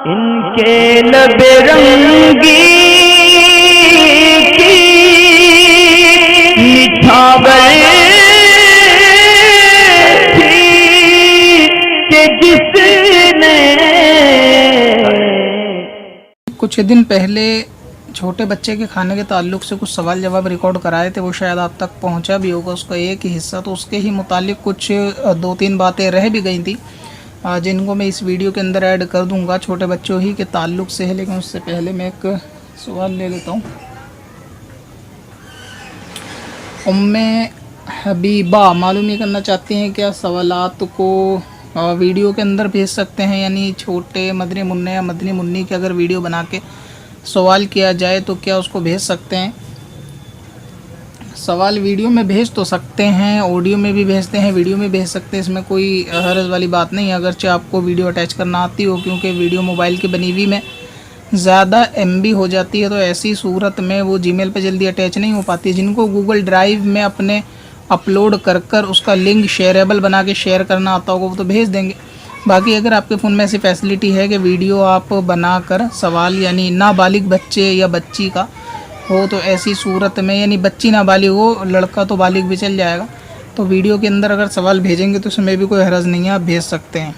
इनके लबे रंगी की निछावर थी कि जिसने। कुछ दिन पहले छोटे बच्चे के खाने के ताल्लुक़ से कुछ सवाल जवाब रिकॉर्ड कराए थे, वो शायद आप तक पहुंचा भी होगा उसका एक हिस्सा। तो उसके ही मुतालिक कुछ 2-3 बातें रह भी गई थी जिनको मैं इस वीडियो के अंदर ऐड कर दूंगा। छोटे बच्चों ही के ताल्लुक़ से है, लेकिन उससे पहले मैं एक सवाल ले लेता हूँ। उम्मे हबीबा मालूम ये करना चाहती हैं क्या सवालात को वीडियो के अंदर भेज सकते हैं, यानी छोटे मदनी मुन्ने या मदनी मुन्नी की अगर वीडियो बना के सवाल किया जाए तो क्या उसको भेज सकते हैं। सवाल वीडियो में भेज तो सकते हैं, ऑडियो में भी भेजते हैं, वीडियो में भेज सकते हैं, इसमें कोई हर्ज वाली बात नहीं है अगरचे आपको वीडियो अटैच करना आती हो, क्योंकि वीडियो मोबाइल की बनी हुई में ज़्यादा MB हो जाती है, तो ऐसी सूरत में वो जीमेल पे जल्दी अटैच नहीं हो पाती। जिनको गूगल ड्राइव में अपने अपलोड कर उसका लिंक शेयरेबल बना के शेयर करना आता होगा वो तो भेज देंगे। बाकी अगर आपके फ़ोन में ऐसी फैसिलिटी है कि वीडियो आप बनाकर सवाल यानी नाबालिग बच्चे या बच्ची का हो, तो ऐसी सूरत में यानी बच्ची नाबालिग हो, लड़का तो बालिग भी चल जाएगा, तो वीडियो के अंदर अगर सवाल भेजेंगे तो उसमें भी कोई हरज नहीं है, आप भेज सकते हैं।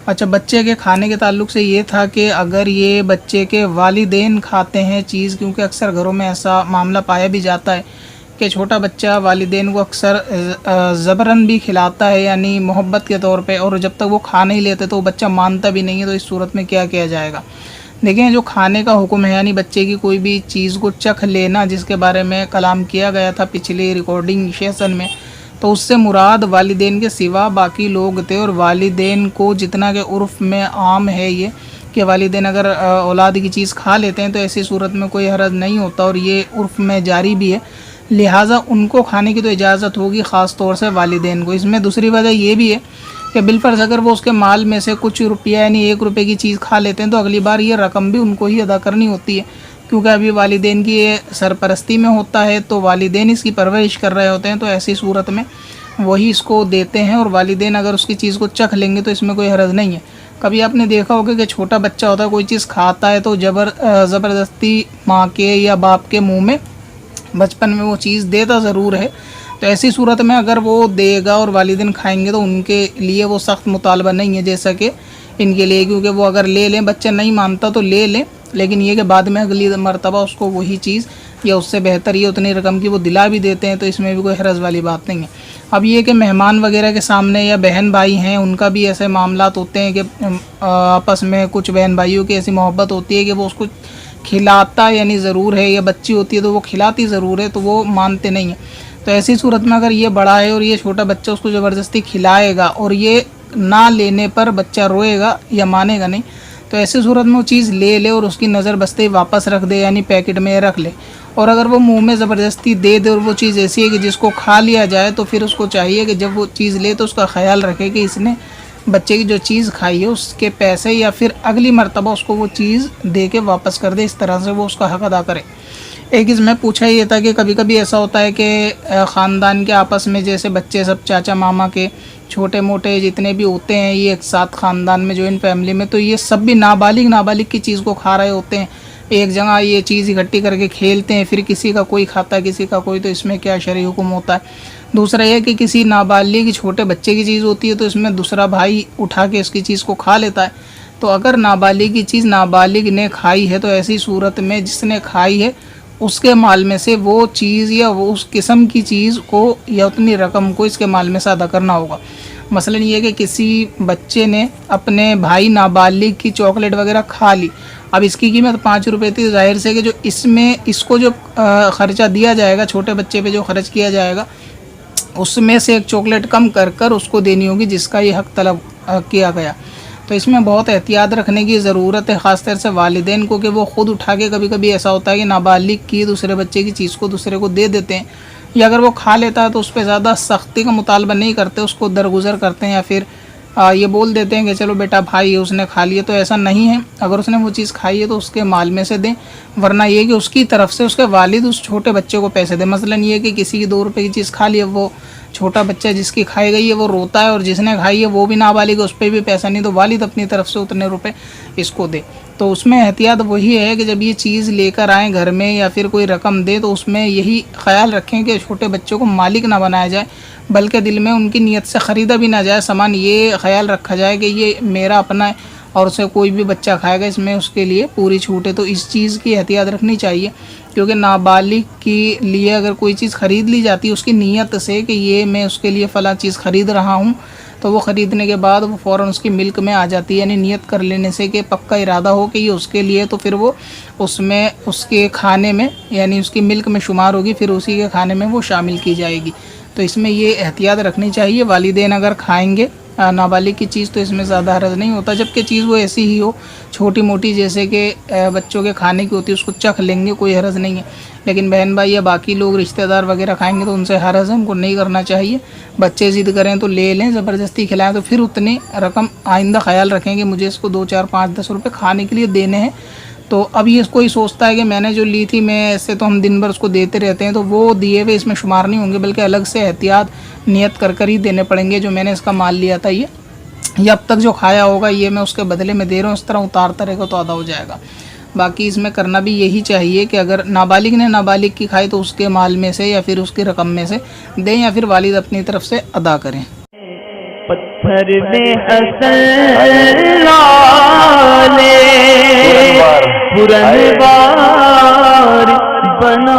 अच्छा, बच्चे के खाने के ताल्लुक़ से ये था कि अगर ये बच्चे के वालिदैन खाते हैं चीज़, क्योंकि अक्सर घरों में ऐसा मामला पाया भी जाता है कि छोटा बच्चा वालिदैन को अक्सर ज़बरन भी खिलाता है, यानी मोहब्बत के तौर पे, और जब तक वो खा नहीं लेते तो वो बच्चा मानता भी नहीं है। तो इस सूरत में क्या किया जाएगा? देखें, जो खाने का हुक्म है यानी बच्चे की कोई भी चीज़ को चख लेना, जिसके बारे में कलाम किया गया था पिछले रिकॉर्डिंग सेशन में, तो उससे मुराद वालिदैन के सिवा बाकी लोग थे। और वालिदैन को जितना के उर्फ़ में आम है ये कि वालिदैन अगर औलाद की चीज़ खा लेते हैं तो ऐसी सूरत में कोई हरज नहीं होता, और ये उर्फ़ में जारी भी है, लिहाजा उनको खाने की तो इजाज़त होगी, ख़ास तौर से वालिदैन को। इसमें दूसरी वजह ये भी है कि बिलफर्ज़ अगर वो उसके माल में से कुछ रुपया यानी 1 रुपये की चीज़ खा लेते हैं तो अगली बार ये रकम भी उनको ही अदा करनी होती है, क्योंकि अभी वालिदैन की ये सरपरस्ती में होता है, तो वालिदैन इसकी परवरिश कर रहे होते हैं, तो ऐसी सूरत में वही इसको देते हैं। और वालिदैन अगर उसकी चीज़ को चख लेंगे तो इसमें कोई हरज नहीं है। कभी आपने देखा होगा कि छोटा बच्चा होता है, कोई चीज़ खाता है तो ज़बरदस्ती माँ के या बाप के मुँह में बचपन में वो चीज़ देता ज़रूर है, तो ऐसी सूरत में अगर वो देगा और वालिदैन खाएंगे तो उनके लिए वो सख्त मुतालबा नहीं है जैसा कि इनके लिए, क्योंकि वो अगर ले लें, बच्चा नहीं मानता तो ले लें, लेकिन ये कि बाद में अगली मरतबा उसको वही चीज़ या उससे बेहतर ये उतनी रकम की वो दिला भी देते हैं, तो इसमें भी कोई हरज वाली बात नहीं है। अब ये कि मेहमान वगैरह के सामने या बहन भाई हैं उनका भी ऐसे मामलात होते हैं कि आपस में कुछ बहन भाइयों की ऐसी मोहब्बत होती है कि वो उसको खिलाता यानी ज़रूर है, या बच्ची होती है तो वो खिलाती ज़रूर है, तो वो मानते नहीं हैं। तो ऐसी सूरत में अगर ये बड़ा है और ये छोटा बच्चा उसको ज़बरदस्ती खिलाएगा और ये ना लेने पर बच्चा रोएगा या मानेगा नहीं, तो ऐसी सूरत में वो चीज़ ले ले और उसकी नज़र बसते ही वापस रख दे, यानी पैकेट में रख ले। और अगर वो मुंह में ज़बरदस्ती दे दे और वो चीज़ ऐसी है कि जिसको खा लिया जाए, तो फिर उसको चाहिए कि जब वो चीज़ ले तो उसका ख्याल रखे कि इसने बच्चे की जो चीज़ खाई है उसके पैसे या फिर अगली मर्तबा उसको वो चीज़ दे के वापस कर दे, इस तरह से वो उसका हक़ अदा करे। एक इसमें पूछा ये था कि कभी कभी ऐसा होता है कि ख़ानदान के आपस में जैसे बच्चे सब चाचा मामा के छोटे मोटे जितने भी होते हैं ये एक साथ ख़ानदान में जॉइंट फैमिली में, तो ये सब भी नाबालिग की चीज़ को खा रहे होते हैं, एक जगह ये चीज़ इकट्ठी करके खेलते हैं, फिर किसी का कोई खाता है किसी का कोई, तो इसमें क्या शरई हुक्म होता है। दूसरा यह कि किसी नाबालिग छोटे बच्चे की चीज़ होती है तो इसमें दूसरा भाई उठा के उसकी चीज़ को खा लेता है। तो अगर नाबालिग की चीज़ नाबालिग ने खाई है तो ऐसी सूरत में जिसने खाई है उसके माल में से वो चीज़ या वो उस किस्म की चीज़ को या उतनी रकम को इसके माल में से अदा करना होगा। मसलन ये कि किसी बच्चे ने अपने भाई नाबालिग की चॉकलेट वगैरह खा ली, अब इसकी कीमत 5 रुपये थी, जाहिर से कि जो इसमें इसको जो ख़र्चा दिया जाएगा छोटे बच्चे पे जो खर्च किया जाएगा उसमें से एक चॉकलेट कम कर उसको देनी होगी जिसका ये हक़ तलब किया गया। तो इसमें बहुत एहतियात रखने की ज़रूरत है, ख़ासतौर से वालिदैन को, कि वो ख़ुद उठा के कभी कभी ऐसा होता है कि नाबालिग की दूसरे बच्चे की चीज़ को दूसरे को दे देते हैं, या अगर वो खा लेता है तो उस पर ज़्यादा सख्ती का मुतालबा नहीं करते, उसको दरगुजर करते हैं या फिर ये बोल देते हैं कि चलो बेटा भाई है उसने खा लिया, तो ऐसा नहीं है। अगर उसने वो चीज़ खाई है तो उसके माल में से दें, वरना ये कि उसकी तरफ से उसके वालिद उस छोटे बच्चे को पैसे दें। मसलन ये कि किसी की 2 रुपये की चीज़ खा ली, वो छोटा बच्चा जिसकी खाई गई है वो रोता है और जिसने खाई है वो भी नाबालिग है, उस पर भी पैसा नहीं, तो वालिद अपनी तरफ से उतने रुपए इसको दे। तो उसमें एहतियात वही है कि जब ये चीज़ लेकर आएँ घर में या फिर कोई रकम दे तो उसमें यही ख्याल रखें कि छोटे बच्चों को मालिक ना बनाया जाए, बल्कि दिल में उनकी नीयत से ख़रीदा भी ना जाए सामान, ये ख्याल रखा जाए कि ये मेरा अपना है और उसे कोई भी बच्चा खाएगा इसमें उसके लिए पूरी छूट है। तो इस चीज़ की एहतियात रखनी चाहिए, क्योंकि नाबालिग के लिए अगर कोई चीज़ ख़रीद ली जाती है उसकी नीयत से कि ये मैं उसके लिए फ़लाँ चीज़ ख़रीद रहा हूँ, तो वो ख़रीदने के बाद वो फ़ौरन उसकी मिल्क में आ जाती है। यानी नियत कर लेने से कि पक्का इरादा हो कि ये उसके लिए, तो फिर वो उसमें उसके खाने में यानी उसकी मिल्क में शुमार होगी, फिर उसी के खाने में वो शामिल की जाएगी। तो इसमें ये एहतियात रखनी चाहिए। वालिदैन अगर खाएंगे नाबालिग की चीज़ तो इसमें ज़्यादा हर्ज नहीं होता, जबकि चीज़ वो ऐसी ही हो छोटी मोटी जैसे कि बच्चों के खाने की होती है उसको चख लेंगे, कोई हर्ज नहीं है। लेकिन बहन भाई या बाकी लोग रिश्तेदार वगैरह खाएंगे तो उनसे हर्ज है, उनको नहीं करना चाहिए। बच्चे ज़िद करें तो ले लें, ज़बरदस्ती खिलाएं तो फिर उतनी रकम आइंदा ख्याल रखें कि मुझे इसको 2, 4, 5, 10 रुपये खाने के लिए देने हैं। तो अब ये कोई सोचता है कि मैंने जो ली थी मैं ऐसे तो हम दिन भर उसको देते रहते हैं, तो वो दिए हुए इसमें शुमार नहीं होंगे, बल्कि अलग से एहतियात नियत कर ही देने पड़ेंगे। जो मैंने इसका माल लिया था ये अब तक जो खाया होगा ये मैं उसके बदले में दे रहा हूँ, इस तरह उतारता रहेगा तो अदा हो जाएगा। बाकी इसमें करना भी यही चाहिए कि अगर नाबालिग ने नाबालिग की खाई तो उसके माल में से या फिर उसकी रकम में से दें या फिर वालिद अपनी तरफ से अदा करें। पत्थर में हसन लाले पुरनवार बना